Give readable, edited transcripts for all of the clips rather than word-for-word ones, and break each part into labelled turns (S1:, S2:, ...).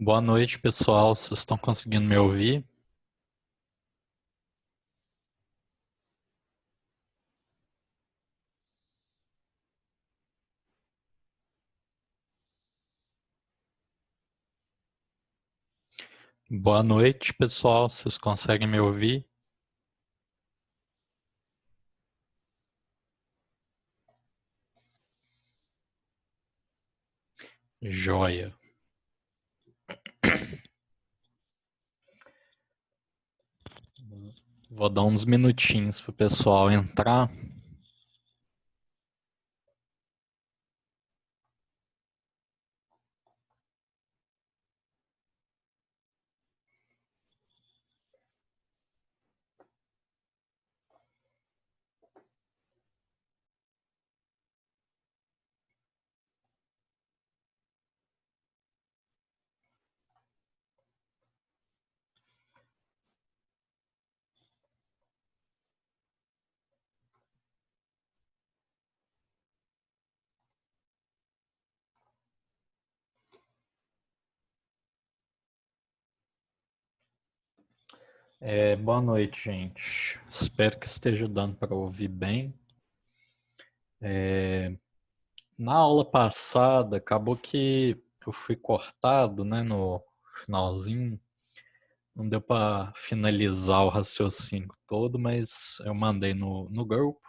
S1: Boa noite, pessoal. Vocês estão conseguindo me ouvir? Boa noite, pessoal. Vocês conseguem me ouvir? Joia. Vou dar uns minutinhos para o pessoal entrar. Boa noite, gente. Espero que esteja dando para ouvir bem. Na aula passada, acabou que eu fui cortado, né, no finalzinho. Não deu para finalizar o raciocínio todo, mas eu mandei no grupo.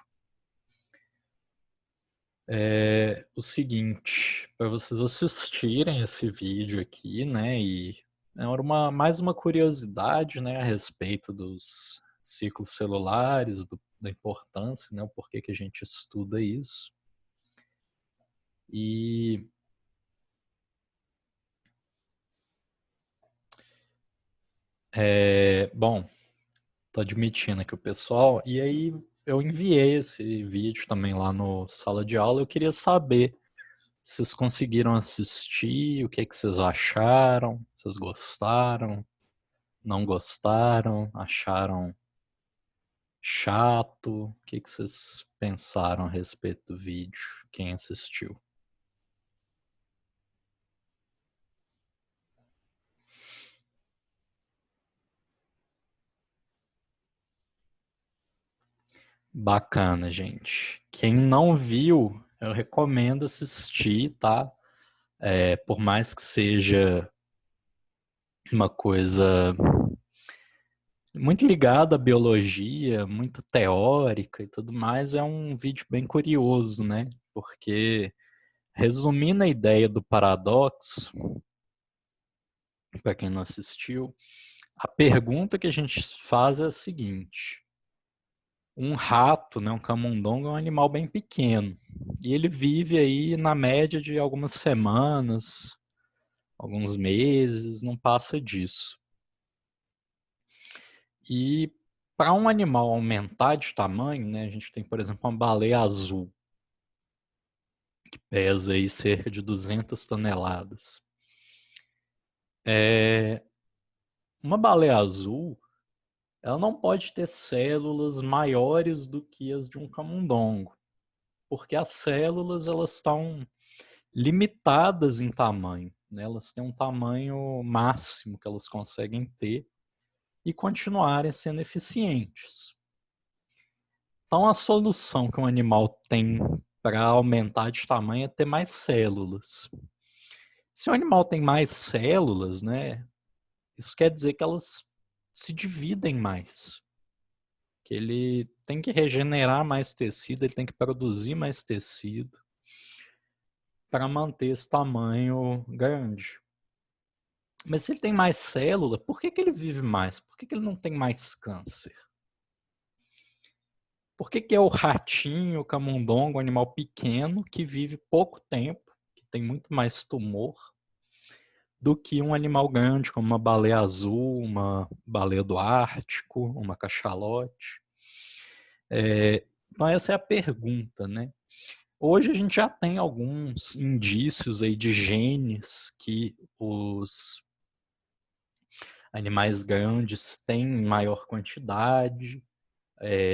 S1: O seguinte, para vocês assistirem esse vídeo aqui, né, e era mais uma curiosidade, né, a respeito dos ciclos celulares, da importância, né, o porquê que a gente estuda isso. E, bom, tô admitindo aqui o pessoal, e aí eu enviei esse vídeo também lá no sala de aula, eu queria saber se vocês conseguiram assistir, o que que vocês acharam, vocês gostaram? Não gostaram? Acharam chato? O que que vocês pensaram a respeito do vídeo? Quem assistiu? Bacana, gente. Quem não viu, eu recomendo assistir, tá? Por mais que seja uma coisa muito ligada à biologia, muito teórica e tudo mais, é um vídeo bem curioso, né? Porque, resumindo a ideia do paradoxo, para quem não assistiu, a pergunta que a gente faz é a seguinte: um rato, né, um camundongo, é um animal bem pequeno. E ele vive aí na média de algumas semanas, alguns meses, não passa disso. E para um animal aumentar de tamanho, né, a gente tem, por exemplo, uma baleia azul, que pesa aí cerca de 200 toneladas. É, uma baleia azul, ela não pode ter células maiores do que as de um camundongo, porque as células elas estão limitadas em tamanho, né? Elas têm um tamanho máximo que elas conseguem ter e continuarem sendo eficientes. Então, a solução que um animal tem para aumentar de tamanho é ter mais células. Se o animal tem mais células, né, isso quer dizer que elas se dividem mais, que ele tem que regenerar mais tecido, ele tem que produzir mais tecido para manter esse tamanho grande. Mas se ele tem mais célula, por que que ele vive mais? Por que que ele não tem mais câncer? Por que que é o ratinho, o camundongo, um animal pequeno que vive pouco tempo, que tem muito mais tumor, do que um animal grande, como uma baleia azul, uma baleia do Ártico, uma cachalote? Então essa é a pergunta, né? Hoje a gente já tem alguns indícios aí de genes que os animais grandes têm em maior quantidade,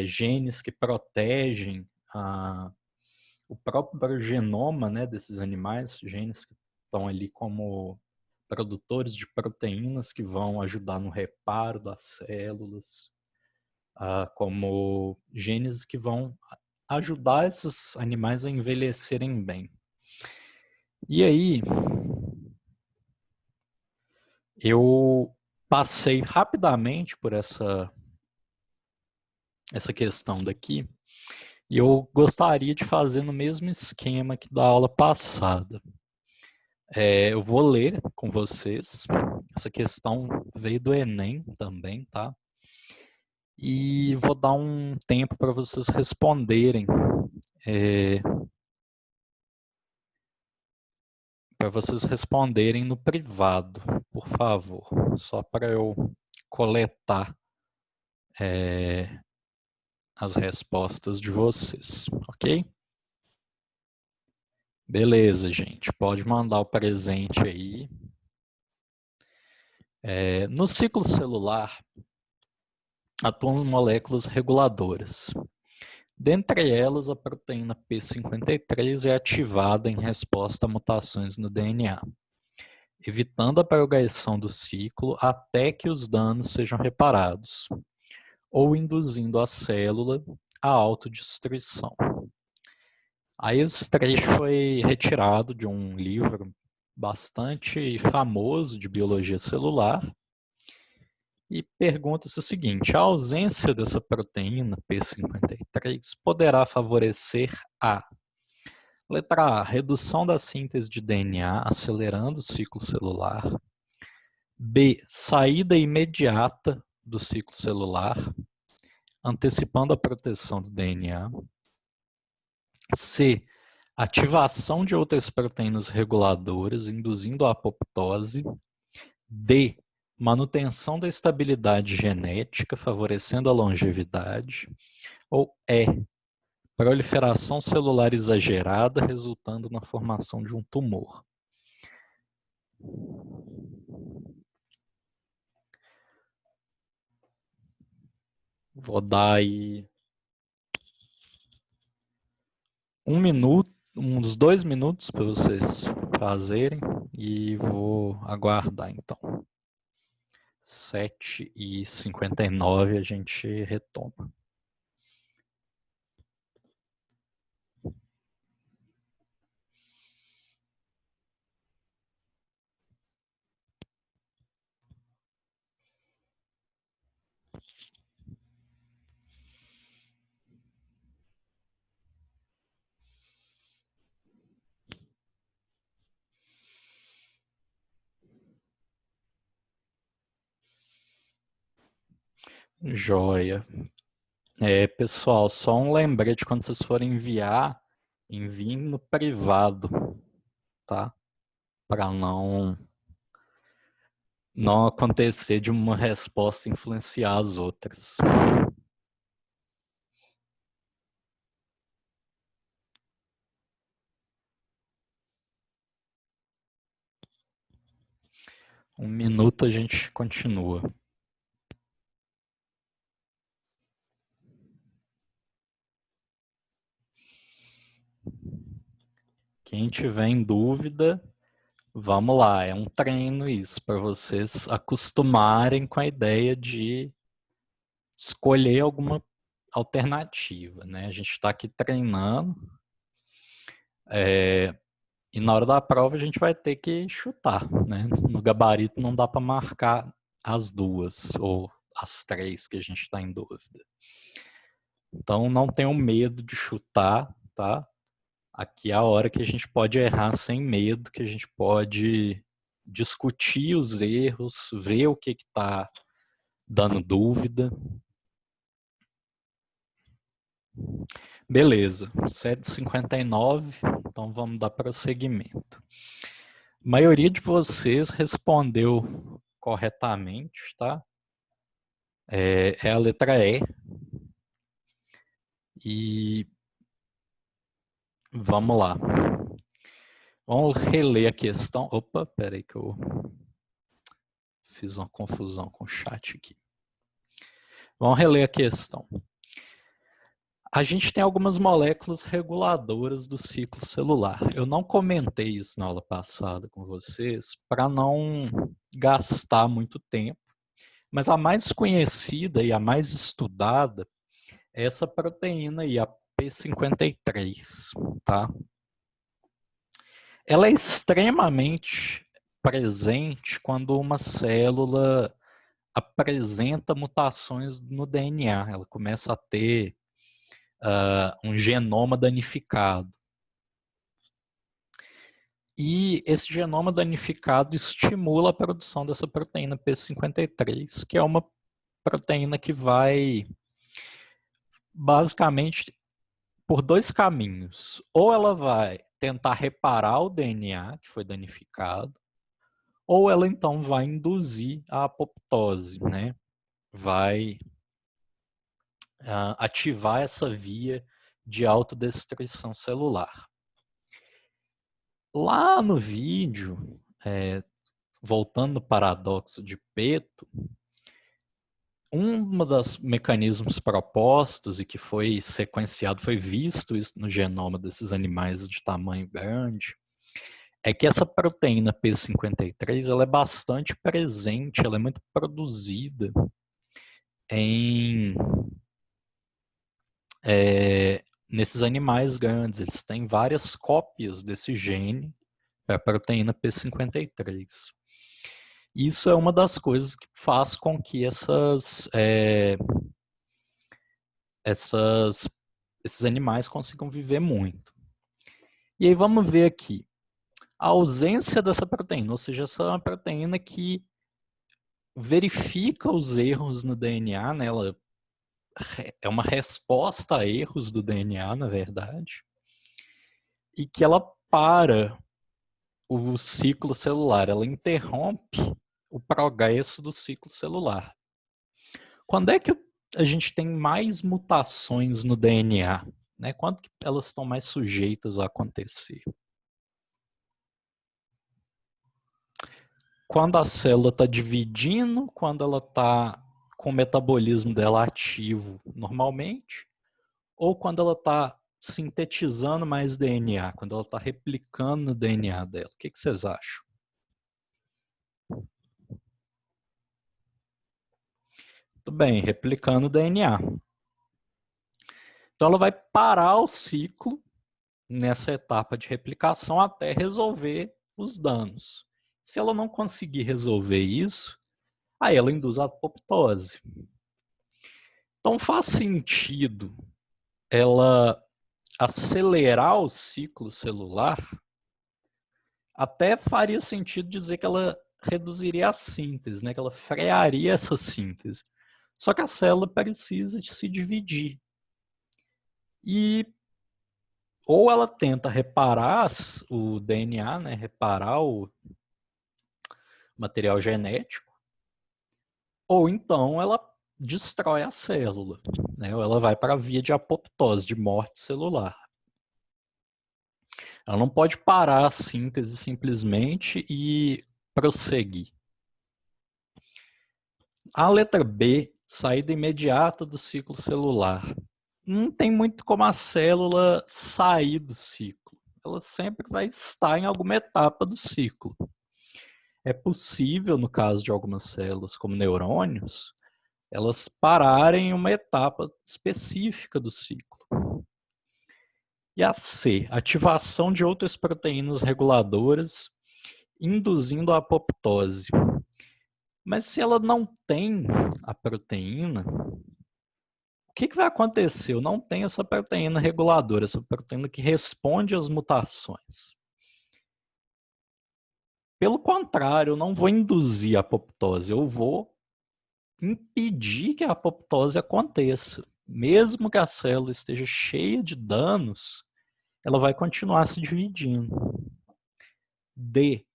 S1: genes que protegem o próprio genoma, né, desses animais, genes que estão ali como produtores de proteínas que vão ajudar no reparo das células, como genes que vão ajudar esses animais a envelhecerem bem. E aí, eu passei rapidamente por essa questão daqui, e eu gostaria de fazer no mesmo esquema que da aula passada. Eu vou ler com vocês, essa questão veio do Enem também, tá? E vou dar um tempo para vocês responderem, no privado, por favor, só para eu coletar as respostas de vocês, ok? Beleza, gente, pode mandar o presente aí. No ciclo celular, atuam moléculas reguladoras. Dentre elas, a proteína P53 é ativada em resposta a mutações no DNA, evitando a propagação do ciclo até que os danos sejam reparados, ou induzindo a célula à autodestruição. Aí esse trecho foi retirado de um livro bastante famoso de biologia celular e pergunta-se o seguinte: a ausência dessa proteína P53 poderá favorecer a letra A, redução da síntese de DNA, acelerando o ciclo celular. B, saída imediata do ciclo celular, antecipando a proteção do DNA. C, ativação de outras proteínas reguladoras, induzindo a apoptose. D, manutenção da estabilidade genética, favorecendo a longevidade. Ou E, proliferação celular exagerada, resultando na formação de um tumor. Vou dar aí uns 2 minutos para vocês fazerem e vou aguardar então. 7h59 a gente retoma. Joia. Pessoal, só um lembrete quando vocês forem enviar, enviem no privado, tá? Para não acontecer de uma resposta influenciar as outras. Um minuto a gente continua. Quem tiver em dúvida, vamos lá, é um treino isso, para vocês acostumarem com a ideia de escolher alguma alternativa, né? A gente está aqui treinando, e na hora da prova a gente vai ter que chutar, né? No gabarito não dá para marcar as duas ou as três que a gente está em dúvida. Então não tenham medo de chutar, tá? Aqui é a hora que a gente pode errar sem medo, que a gente pode discutir os erros, ver o que está dando dúvida. Beleza, 7h59, então vamos dar prosseguimento. A maioria de vocês respondeu corretamente, tá? É a letra E. E vamos lá. Vamos reler a questão. Opa, peraí que eu fiz uma confusão com o chat aqui. Vamos reler a questão. A gente tem algumas moléculas reguladoras do ciclo celular. Eu não comentei isso na aula passada com vocês para não gastar muito tempo, mas a mais conhecida e a mais estudada é essa proteína aí, a P53, tá? Ela é extremamente presente quando uma célula apresenta mutações no DNA. Ela começa a ter um genoma danificado. E esse genoma danificado estimula a produção dessa proteína P53, que é uma proteína que vai basicamente por dois caminhos. Ou ela vai tentar reparar o DNA que foi danificado, ou ela então vai induzir a apoptose, né? Vai ativar essa via de autodestruição celular. Lá no vídeo, voltando no paradoxo de Peto, um dos mecanismos propostos e que foi sequenciado, foi visto isso no genoma desses animais de tamanho grande, é que essa proteína P53 ela é bastante presente, ela é muito produzida em nesses animais grandes. Eles têm várias cópias desse gene para a proteína P53. Isso é uma das coisas que faz com que esses animais consigam viver muito. E aí vamos ver aqui. A ausência dessa proteína, ou seja, essa é uma proteína que verifica os erros no DNA, né? Ela é uma resposta a erros do DNA, na verdade, e que ela para o ciclo celular, ela interrompe o progresso do ciclo celular. Quando é que a gente tem mais mutações no DNA? Né? Quando que elas estão mais sujeitas a acontecer? Quando a célula está dividindo, quando ela está com o metabolismo dela ativo normalmente, ou quando ela está sintetizando mais DNA, quando ela está replicando o DNA dela. O que vocês acham? Tudo bem, replicando o DNA. Então ela vai parar o ciclo nessa etapa de replicação até resolver os danos. Se ela não conseguir resolver isso, aí ela induz a apoptose. Então faz sentido ela acelerar o ciclo celular, até faria sentido dizer que ela reduziria a síntese, né? Que ela frearia essa síntese. Só que a célula precisa de se dividir. E ou ela tenta reparar o DNA, né? Reparar o material genético, ou então ela destrói a célula, né? Ou ela vai para a via de apoptose, de morte celular. Ela não pode parar a síntese simplesmente e prosseguir. A letra B, saída imediata do ciclo celular. Não tem muito como a célula sair do ciclo. Ela sempre vai estar em alguma etapa do ciclo. É possível, no caso de algumas células, como neurônios, elas pararem em uma etapa específica do ciclo. E a C, ativação de outras proteínas reguladoras, induzindo a apoptose. Mas se ela não tem a proteína, o que vai acontecer? Eu não tenho essa proteína reguladora, essa proteína que responde às mutações. Pelo contrário, eu não vou induzir a apoptose, eu vou impedir que a apoptose aconteça. Mesmo que a célula esteja cheia de danos, ela vai continuar se dividindo. D.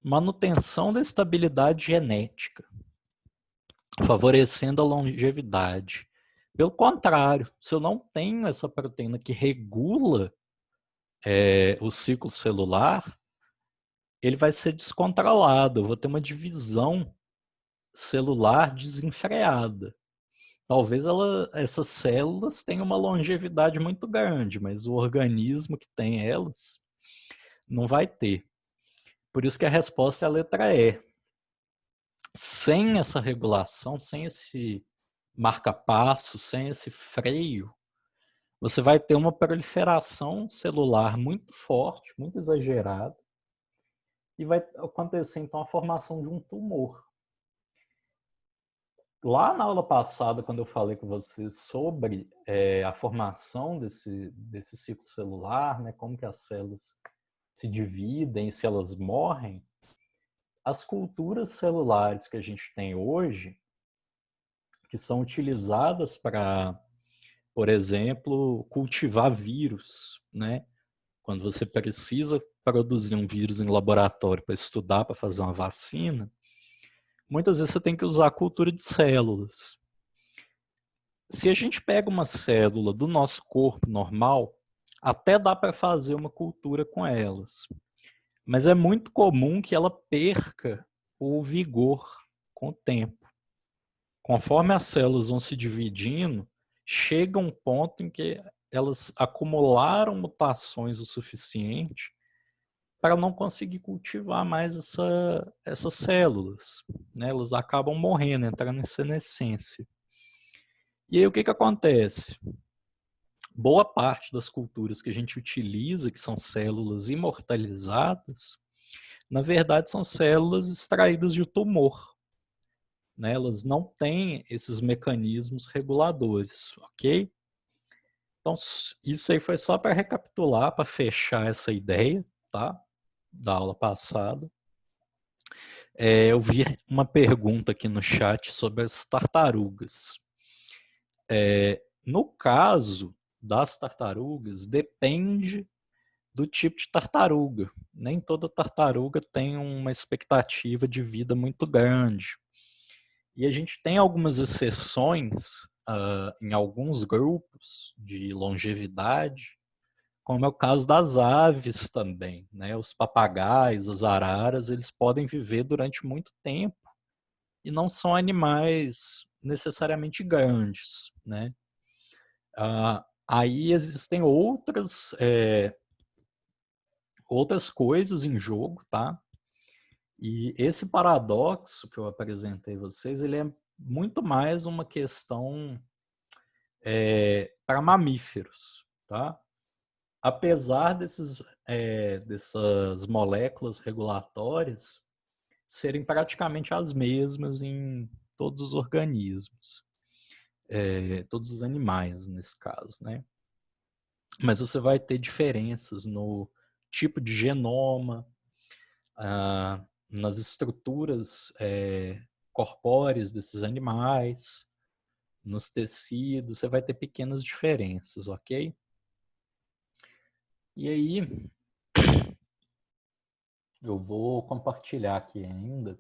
S1: Manutenção da estabilidade genética, favorecendo a longevidade. Pelo contrário, se eu não tenho essa proteína que regula o ciclo celular, ele vai ser descontrolado, eu vou ter uma divisão celular desenfreada. talvez essas células tenham uma longevidade muito grande, mas o organismo que tem elas não vai ter. Por isso que a resposta é a letra E. Sem essa regulação, sem esse marca-passo, sem esse freio, você vai ter uma proliferação celular muito forte, muito exagerada, e vai acontecer então a formação de um tumor. Lá na aula passada, quando eu falei com vocês sobre a formação desse ciclo celular, né, como que as células se dividem, se elas morrem, as culturas celulares que a gente tem hoje, que são utilizadas para, por exemplo, cultivar vírus, né? Quando você precisa produzir um vírus em laboratório para estudar, para fazer uma vacina, muitas vezes você tem que usar a cultura de células. Se a gente pega uma célula do nosso corpo normal, até dá para fazer uma cultura com elas. Mas é muito comum que ela perca o vigor com o tempo. Conforme as células vão se dividindo, chega um ponto em que elas acumularam mutações o suficiente para não conseguir cultivar mais essas células. Né? Elas acabam morrendo, entrando em senescência. E aí o que acontece? Boa parte das culturas que a gente utiliza, que são células imortalizadas, na verdade são células extraídas de tumor. Né? Elas não têm esses mecanismos reguladores, ok? Então, isso aí foi só para recapitular, para fechar essa ideia, tá? Da aula passada. Eu vi uma pergunta aqui no chat sobre as tartarugas. No caso das tartarugas, depende do tipo de tartaruga. Nem toda tartaruga tem uma expectativa de vida muito grande. E a gente tem algumas exceções em alguns grupos de longevidade, como é o caso das aves também, né? Os papagaios, as araras, eles podem viver durante muito tempo e não são animais necessariamente grandes, né? Aí existem outras coisas em jogo, tá? E esse paradoxo que eu apresentei a vocês, ele é muito mais uma questão para mamíferos, tá? Apesar dessas moléculas regulatórias serem praticamente as mesmas em todos os organismos, todos os animais nesse caso, né? Mas você vai ter diferenças no tipo de genoma, nas estruturas corpóreas desses animais, nos tecidos, você vai ter pequenas diferenças, ok? E aí, eu vou compartilhar aqui ainda.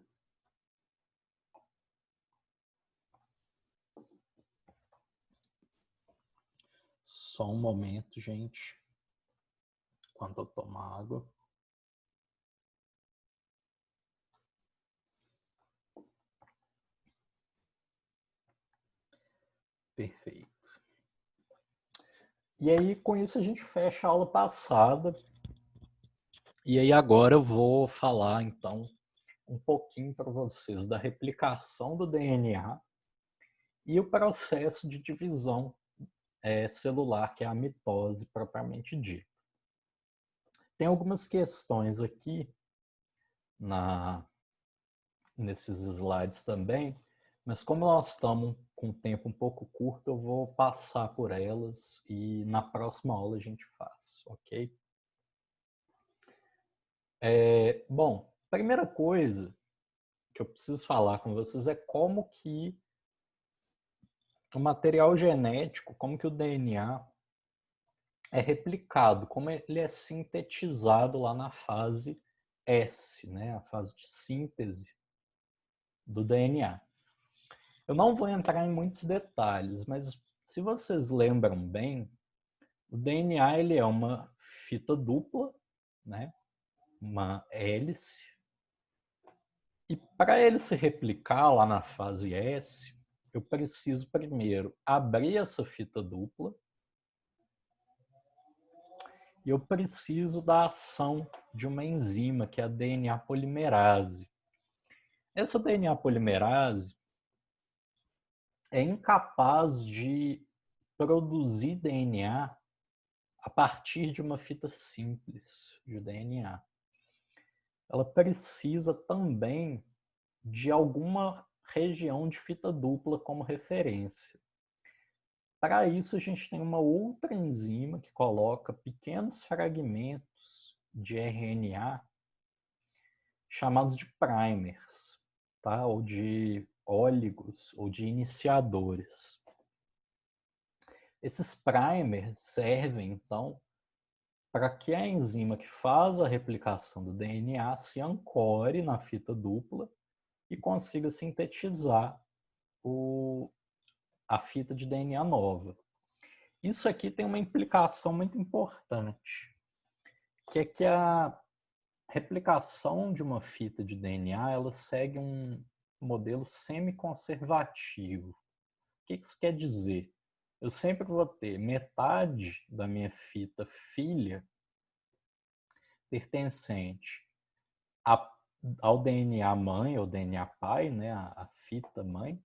S1: Só um momento, gente. Enquanto eu tomo água. Perfeito. E aí, com isso, a gente fecha a aula passada. E aí, agora eu vou falar, então, um pouquinho para vocês da replicação do DNA e o processo de divisão celular, que é a mitose propriamente dita. Tem algumas questões aqui nesses slides também, mas como nós estamos com um tempo um pouco curto, eu vou passar por elas e na próxima aula a gente faz, ok? Bom, primeira coisa que eu preciso falar com vocês é como que o material genético, como que o DNA é replicado, como ele é sintetizado lá na fase S, né? A fase de síntese do DNA. Eu não vou entrar em muitos detalhes, mas se vocês lembram bem, o DNA ele é uma fita dupla, né? Uma hélice. E para ele se replicar lá na fase S, eu preciso primeiro abrir essa fita dupla e eu preciso da ação de uma enzima, que é a DNA polimerase. Essa DNA polimerase é incapaz de produzir DNA a partir de uma fita simples de DNA. Ela precisa também de alguma região de fita dupla como referência. Para isso, a gente tem uma outra enzima que coloca pequenos fragmentos de RNA chamados de primers, tá? Ou de óligos, ou de iniciadores. Esses primers servem, então, para que a enzima que faz a replicação do DNA se ancore na fita dupla e consiga sintetizar a fita de DNA nova. Isso aqui tem uma implicação muito importante, que é que a replicação de uma fita de DNA ela segue um modelo semi-conservativo. O que isso quer dizer? Eu sempre vou ter metade da minha fita filha pertencente ao DNA mãe, ou DNA pai, né, a fita mãe,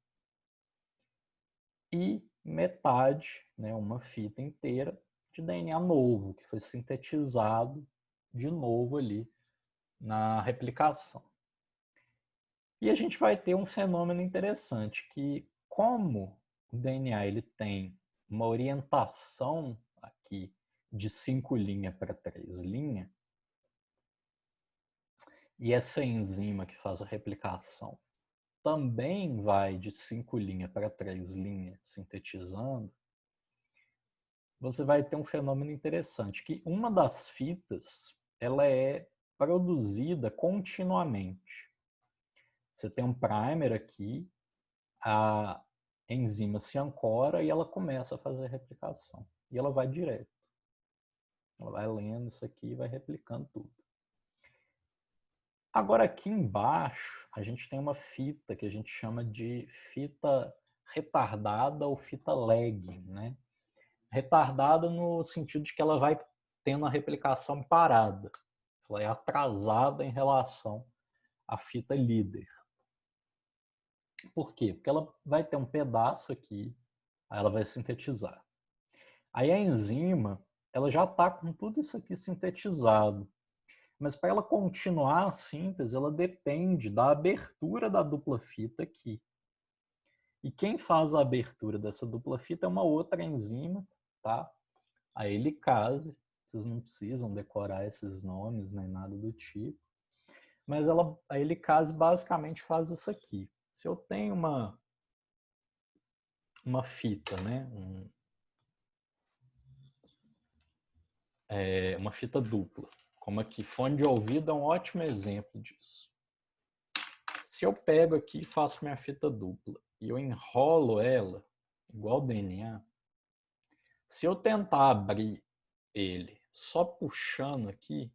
S1: e metade, né, uma fita inteira de DNA novo, que foi sintetizado de novo ali na replicação. E a gente vai ter um fenômeno interessante, que como o DNA ele tem uma orientação aqui de 5' para 3', e essa enzima que faz a replicação também vai de 5' para 3' sintetizando, você vai ter um fenômeno interessante, que uma das fitas ela é produzida continuamente. Você tem um primer aqui, a enzima se ancora e ela começa a fazer a replicação. E ela vai direto. Ela vai lendo isso aqui e vai replicando tudo. Agora aqui embaixo, a gente tem uma fita que a gente chama de fita retardada ou fita lagging, né? Retardada no sentido de que ela vai tendo a replicação parada. Ela é atrasada em relação à fita líder. Por quê? Porque ela vai ter um pedaço aqui, aí ela vai sintetizar. Aí a enzima, ela já está com tudo isso aqui sintetizado. Mas para ela continuar a síntese, ela depende da abertura da dupla fita aqui. E quem faz a abertura dessa dupla fita é uma outra enzima, tá? A helicase. Vocês não precisam decorar esses nomes nem nada do tipo. Mas a helicase basicamente faz isso aqui. Se eu tenho uma fita, né? Uma fita dupla, como aqui, fone de ouvido é um ótimo exemplo disso. Se eu pego aqui e faço minha fita dupla e eu enrolo ela, igual o DNA, se eu tentar abrir ele só puxando aqui,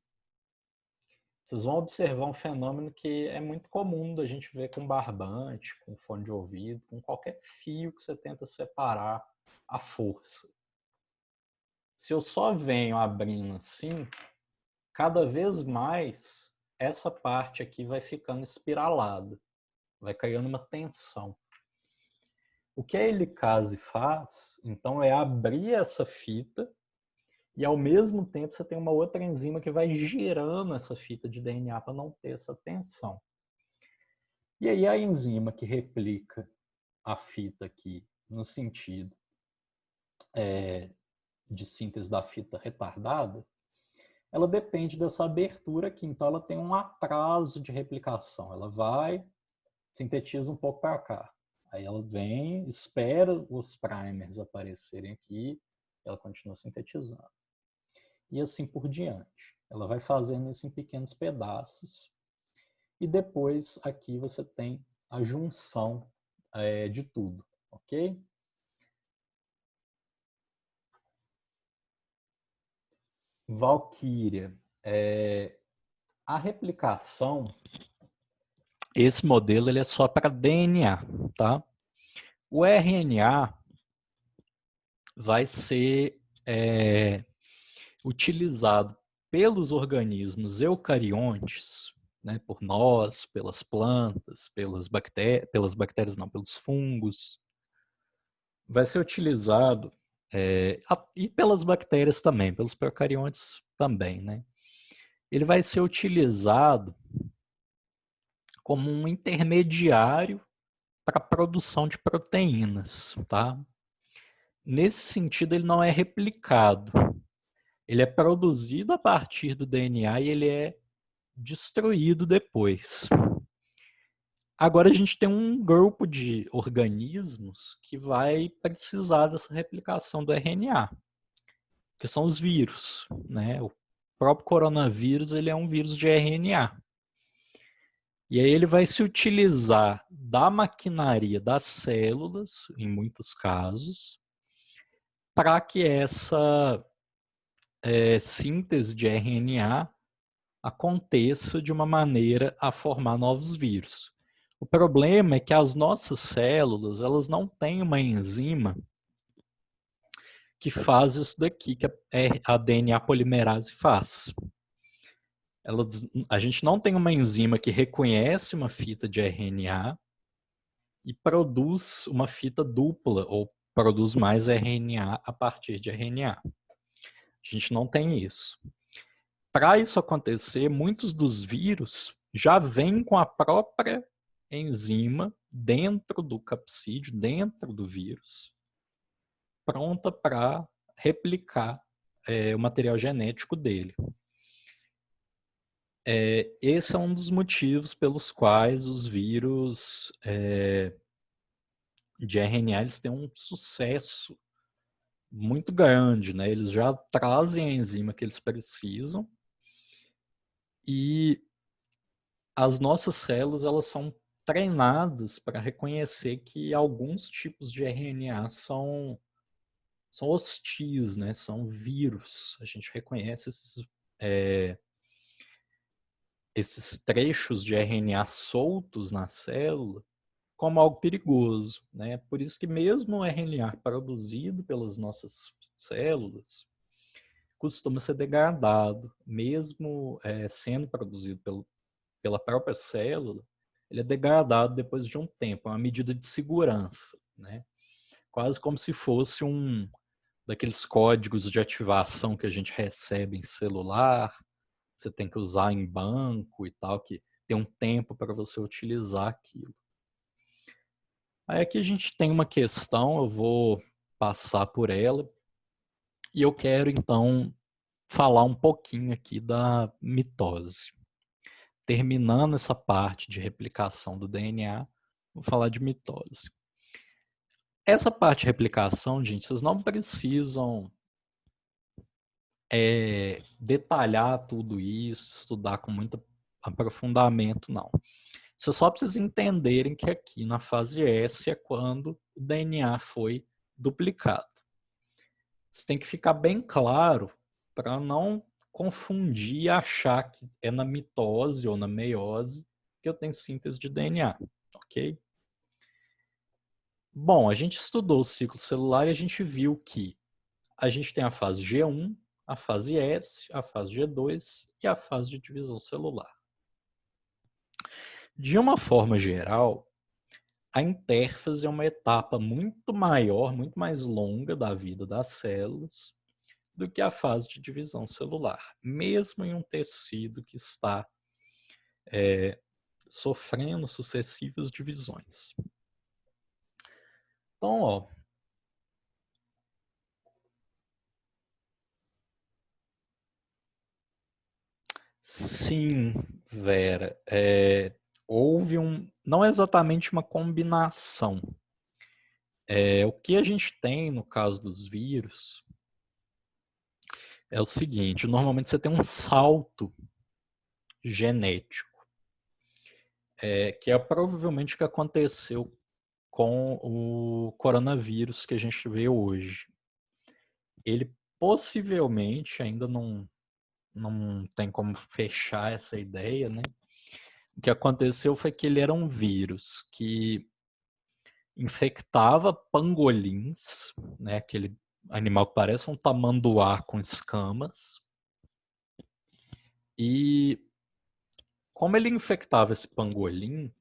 S1: vocês vão observar um fenômeno que é muito comum da gente ver com barbante, com fone de ouvido, com qualquer fio que você tenta separar à força. Se eu só venho abrindo assim, cada vez mais essa parte aqui vai ficando espiralada, vai criando uma tensão. O que a helicase faz, então, é abrir essa fita e, ao mesmo tempo, você tem uma outra enzima que vai girando essa fita de DNA para não ter essa tensão. E aí a enzima que replica a fita aqui no sentido de síntese da fita retardada, ela depende dessa abertura aqui, então ela tem um atraso de replicação. Ela vai, sintetiza um pouco para cá. Aí ela vem, espera os primers aparecerem aqui, ela continua sintetizando. E assim por diante. Ela vai fazendo isso em pequenos pedaços. E depois aqui você tem a junção de tudo, ok? Valkyria. A replicação, esse modelo ele é só para DNA, tá? O RNA vai ser utilizado pelos organismos eucariontes, né, por nós, pelas plantas, pelas bactérias não, pelos fungos, vai ser utilizado e pelas bactérias também, pelos procariontes também, né? Ele vai ser utilizado como um intermediário para a produção de proteínas, tá? Nesse sentido, ele não é replicado. Ele é produzido a partir do DNA e ele é destruído depois. Agora a gente tem um grupo de organismos que vai precisar dessa replicação do RNA, que são os vírus, né? O próprio coronavírus, ele é um vírus de RNA. E aí ele vai se utilizar da maquinaria das células, em muitos casos, para que essa síntese de RNA aconteça de uma maneira a formar novos vírus. O problema é que as nossas células, elas não têm uma enzima que faz isso daqui que a DNA polimerase faz. A gente não tem uma enzima que reconhece uma fita de RNA e produz uma fita dupla ou produz mais RNA a partir de RNA. A gente não tem isso. Para isso acontecer, muitos dos vírus já vêm com a própria enzima dentro do capsídeo, dentro do vírus, pronta para replicar o material genético dele. Esse é um dos motivos pelos quais os vírus de RNA eles têm um sucesso muito grande, né? Eles já trazem a enzima que eles precisam e as nossas células elas são treinadas para reconhecer que alguns tipos de RNA são hostis, né? São vírus. A gente reconhece esses trechos de RNA soltos na célula como algo perigoso, né? Por isso que mesmo o RNA produzido pelas nossas células costuma ser degradado, mesmo sendo produzido pela própria célula, ele é degradado depois de um tempo, é uma medida de segurança, né? Quase como se fosse um daqueles códigos de ativação que a gente recebe em celular, você tem que usar em banco e tal, que tem um tempo para você utilizar aquilo. Aí aqui a gente tem uma questão, eu vou passar por ela, e eu quero então falar um pouquinho aqui da mitose. Terminando essa parte de replicação do DNA, vou falar de mitose. Essa parte de replicação, gente, vocês não precisam detalhar tudo isso, estudar com muito aprofundamento, não. Você só precisa entenderem que aqui na fase S é quando o DNA foi duplicado. Isso tem que ficar bem claro para não confundir e achar que é na mitose ou na meiose que eu tenho síntese de DNA, ok? Bom, a gente estudou o ciclo celular e a gente viu que a gente tem a fase G1, a fase S, a fase G2 e a fase de divisão celular. De uma forma geral, a intérfase é uma etapa muito maior, muito mais longa da vida das células do que a fase de divisão celular, mesmo em um tecido que está sofrendo sucessivas divisões. Então, ó, sim, Vera, houve não é exatamente uma combinação. O que a gente tem no caso dos vírus é o seguinte, normalmente você tem um salto genético, que é provavelmente o que aconteceu com o coronavírus que a gente vê hoje. Ele possivelmente ainda não tem como fechar essa ideia, né? O que aconteceu foi que ele era um vírus que infectava pangolins, né, aquele animal que parece um tamanduá com escamas. E como ele infectava esse pangolim,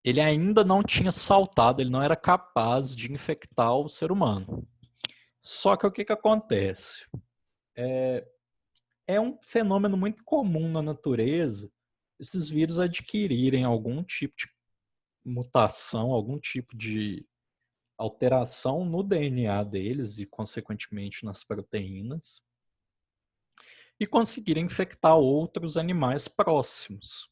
S1: ele ainda não tinha saltado, ele não era capaz de infectar o ser humano. Só que o que acontece? É um fenômeno muito comum na natureza esses vírus adquirirem algum tipo de mutação, algum tipo de alteração no DNA deles e, consequentemente, nas proteínas, e conseguirem infectar outros animais próximos.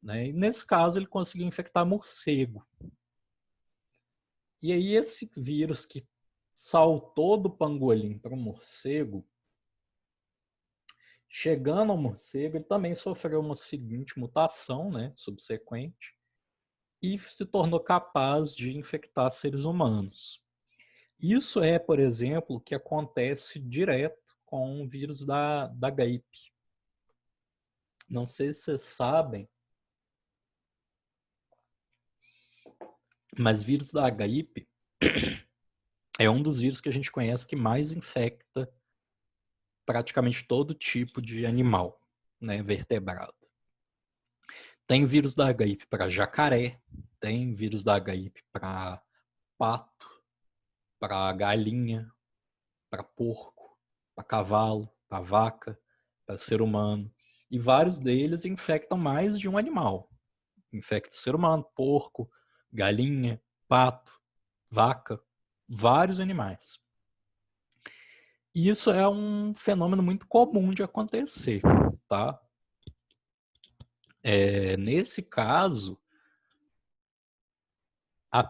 S1: Né? E nesse caso, ele conseguiu infectar morcego. E aí, esse vírus que saltou do pangolim para o morcego, chegando ao morcego, ele também sofreu uma seguinte mutação, né, subsequente, e se tornou capaz de infectar seres humanos. Isso é, por exemplo, o que acontece direto com o vírus da gripe. Não sei se vocês sabem, mas vírus da gripe é um dos vírus que a gente conhece que mais infecta praticamente todo tipo de animal, né, vertebrado. Tem vírus da gripe para jacaré, tem vírus da gripe para pato, para galinha, para porco, para cavalo, para vaca, para ser humano. E vários deles infectam mais de um animal. Infecta o ser humano, porco, galinha, pato, vaca, vários animais. E isso é um fenômeno muito comum de acontecer, tá? Nesse caso, a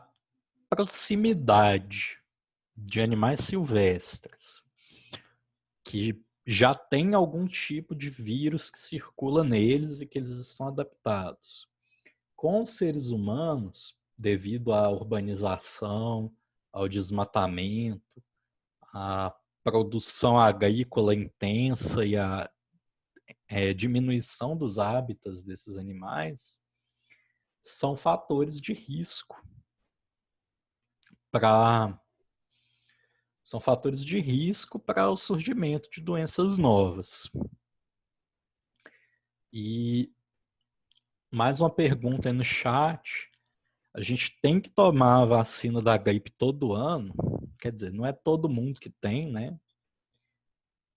S1: proximidade de animais silvestres que já tem algum tipo de vírus que circula neles e que eles estão adaptados. Com os seres humanos, devido à urbanização, ao desmatamento, à produção agrícola intensa e à diminuição dos hábitats desses animais, são fatores de risco para o surgimento de doenças novas. E mais uma pergunta aí no chat. A gente tem que tomar a vacina da gripe todo ano? Quer dizer, não é todo mundo que tem, né?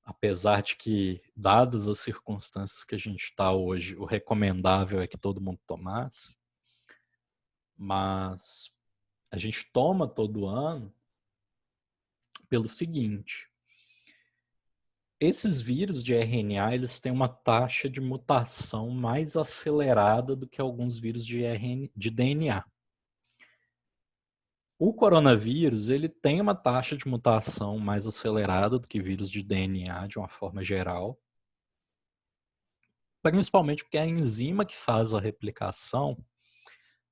S1: Apesar de que, dadas as circunstâncias que a gente está hoje, o recomendável é que todo mundo tomasse. Mas a gente toma todo ano pelo seguinte: esses vírus de RNA, eles têm uma taxa de mutação mais acelerada do que alguns vírus de DNA. O coronavírus, ele tem uma taxa de mutação mais acelerada do que vírus de DNA, de uma forma geral, principalmente porque a enzima que faz a replicação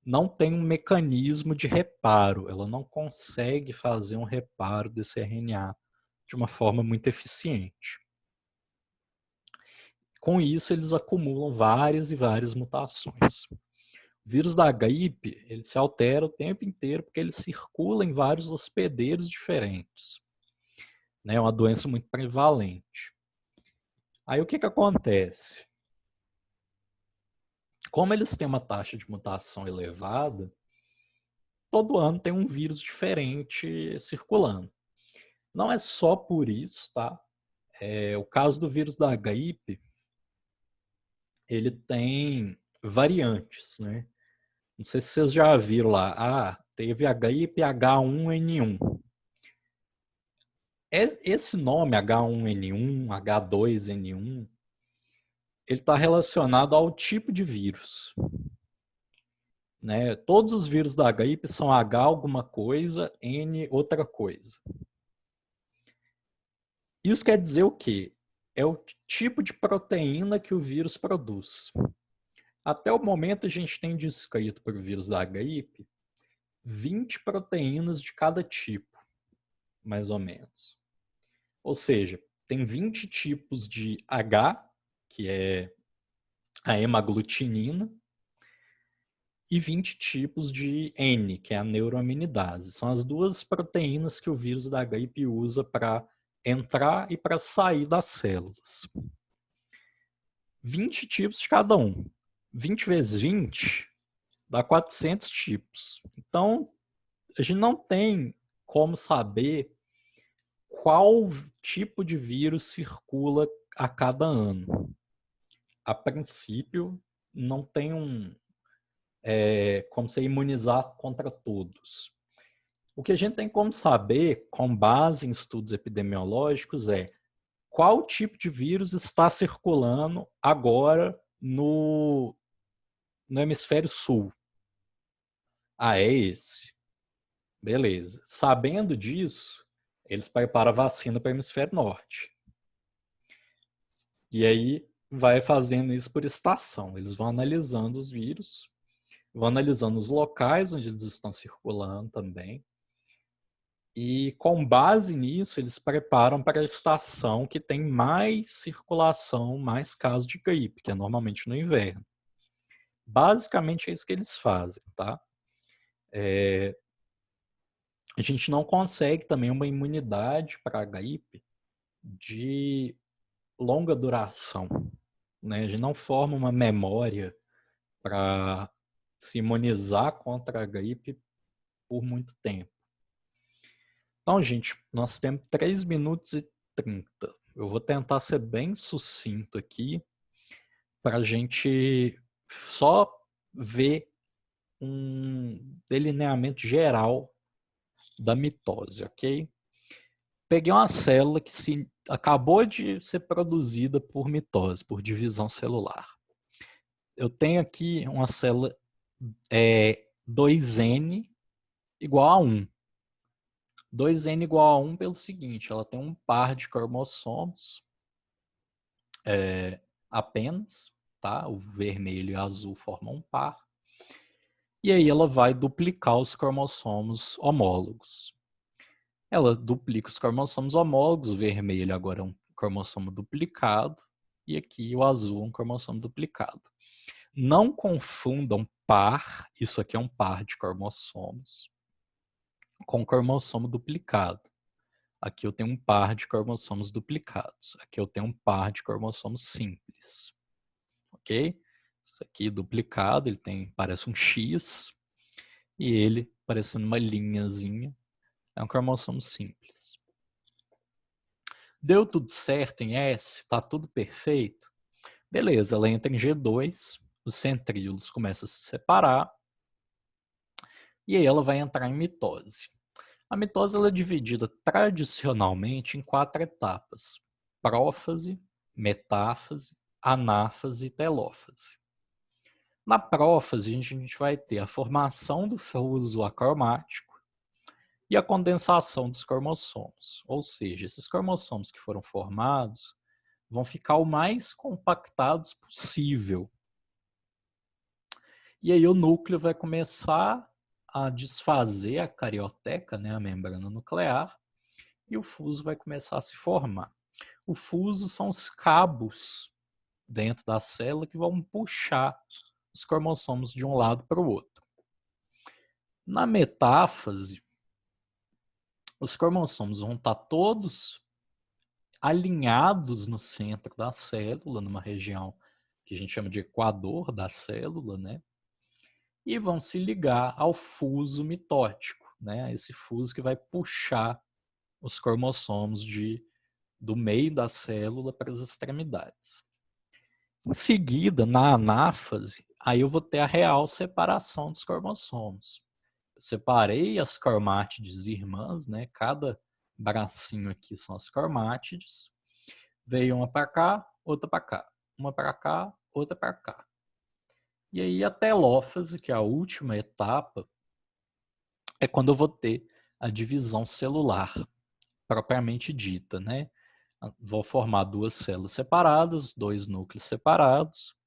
S1: não tem um mecanismo de reparo, ela não consegue fazer um reparo desse RNA de uma forma muito eficiente. Com isso, eles acumulam várias e várias mutações. O vírus da gripe, ele se altera o tempo inteiro porque ele circula em vários hospedeiros diferentes. É uma doença muito prevalente. Aí o que acontece? Como eles têm uma taxa de mutação elevada, todo ano tem um vírus diferente circulando. Não é só por isso, tá? O caso do vírus da gripe, ele tem variantes, né? Não sei se vocês já viram lá. Teve a gripe H1N1. Esse nome H1N1, H2N1, ele está relacionado ao tipo de vírus. Né? Todos os vírus da gripe são H alguma coisa, N outra coisa. Isso quer dizer o quê? É o tipo de proteína que o vírus produz. Até o momento a gente tem descrito para o vírus da gripe 20 proteínas de cada tipo, mais ou menos. Ou seja, tem 20 tipos de H, que é a hemaglutinina, e 20 tipos de N, que é a neuroaminidase. São as duas proteínas que o vírus da gripe usa para entrar e para sair das células. 20 tipos de cada um. 20 vezes 20 dá 400 tipos. Então, a gente não tem como saber qual tipo de vírus circula a cada ano. A princípio, não tem como se imunizar contra todos. O que a gente tem como saber, com base em estudos epidemiológicos, é qual tipo de vírus está circulando agora no hemisfério sul. Ah, é esse. Beleza. Sabendo disso, eles preparam a vacina para o hemisfério norte. E aí vai fazendo isso por estação. Eles vão analisando os vírus, vão analisando os locais onde eles estão circulando também. E com base nisso, eles preparam para a estação que tem mais circulação, mais casos de gripe, que é normalmente no inverno. Basicamente é isso que eles fazem, tá? A gente não consegue também uma imunidade para a gripe de longa duração, né? A gente não forma uma memória para se imunizar contra a gripe por muito tempo. Então, gente, nós temos 3 minutos e 30. Eu vou tentar ser bem sucinto aqui para a gente só ver um delineamento geral da mitose, ok? Peguei uma célula que acabou de ser produzida por mitose, por divisão celular. Eu tenho aqui uma célula 2N igual a 1. 2N igual a 1 pelo seguinte, ela tem um par de cromossomos apenas, tá? O vermelho e o azul formam um par. E aí ela vai duplicar os cromossomos homólogos. Ela duplica os cromossomos homólogos, o vermelho agora é um cromossomo duplicado, e aqui o azul é um cromossomo duplicado. Não confundam par, isso aqui é um par de cromossomos, com cromossomo duplicado. Aqui eu tenho um par de cromossomos duplicados. Aqui eu tenho um par de cromossomos simples. Ok? Isso aqui duplicado, ele parece um X, e ele, parecendo uma linhazinha, é um cromossomo simples. Deu tudo certo em S? Tá tudo perfeito? Beleza, ela entra em G2, os centríolos começam a se separar, e aí ela vai entrar em mitose. A mitose ela é dividida tradicionalmente em 4 etapas: prófase, metáfase, anáfase e telófase. Na prófase, a gente vai ter a formação do fuso acromático e a condensação dos cromossomos. Ou seja, esses cromossomos que foram formados vão ficar o mais compactados possível. E aí o núcleo vai começar a desfazer a carioteca, né, a membrana nuclear, e o fuso vai começar a se formar. O fuso são os cabos dentro da célula que vão puxar os cromossomos de um lado para o outro. Na metáfase, os cromossomos vão estar todos alinhados no centro da célula, numa região que a gente chama de equador da célula, né? E vão se ligar ao fuso mitótico, né? Esse fuso que vai puxar os cromossomos do meio da célula para as extremidades. Em seguida, na anáfase, aí eu vou ter a real separação dos cromossomos. Eu separei as cromátides irmãs, né? Cada bracinho aqui são as cromátides. Veio uma para cá, outra para cá. Uma para cá, outra para cá. E aí a telófase, que é a última etapa, é quando eu vou ter a divisão celular, propriamente dita, né? Vou formar 2 células separadas, 2 núcleos separados.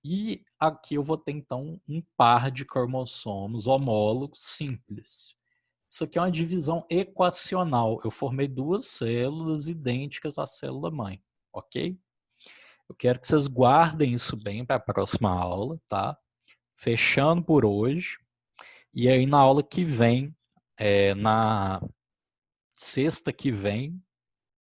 S1: E aqui eu vou ter, então, um par de cromossomos homólogos simples. Isso aqui é uma divisão equacional. Eu formei 2 células idênticas à célula-mãe, ok? Eu quero que vocês guardem isso bem para a próxima aula, tá? fechando por hoje. E aí na aula que vem, na sexta que vem,